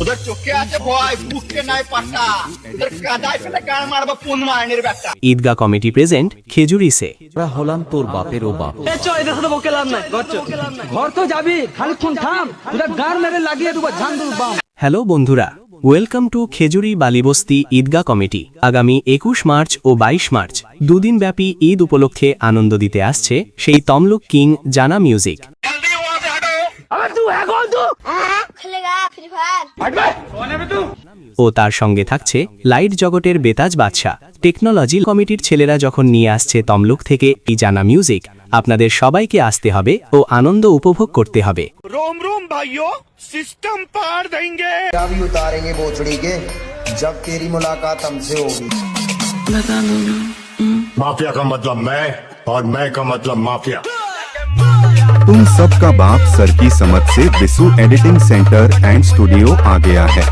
ওদের চোখে আছে ভয়, বুকে নাই পাটা, ওদের কাদায় ফেলে গান মারবো কোন মাইনের ব্যাটা। ঈদগাহ কমিটি প্রেজেন্ট খেজুরি সে। আমরা হলাম তোর বাপেরও বাপ। ঘর তো যাবি, খানিকক্ষণ থাম, তোরা গার মেরে লাগিয়ে দেবো ঝান্ডুর বাম। হ্যালো বন্ধুরা, ওয়েলকাম টু খেজুরি বালিবস্তি ঈদগাহ কমিটি। আগামী 21 মার্চ ও 22 মার্চ দুদিন ব্যাপী ঈদ উপলক্ষে আনন্দ দিতে আসছে সেই তমলুক কিং জানা মিউজিক। ও তার সঙ্গে থাকছে লাইট জগতের বেতাজ বাদশা। টেকনোলজি কমিটির ছেলেরা যখন নিয়ে আসছে তমলুক থেকে এই জানা মিউজিক, আপনাদের সবাইকে আসতে হবে ও আনন্দ উপভোগ করতে হবে। रोम रोम भाइयों, सिस्टम पार देंगे। भी उतारेंगे बोचड़ी के जब तेरी मुलाकात हमसे होगी। माफिया का मतलब मैं और मैं का मतलब माफिया। तुम सबका बाप सर की समझ से Vishu editing centre and studio आ गया है।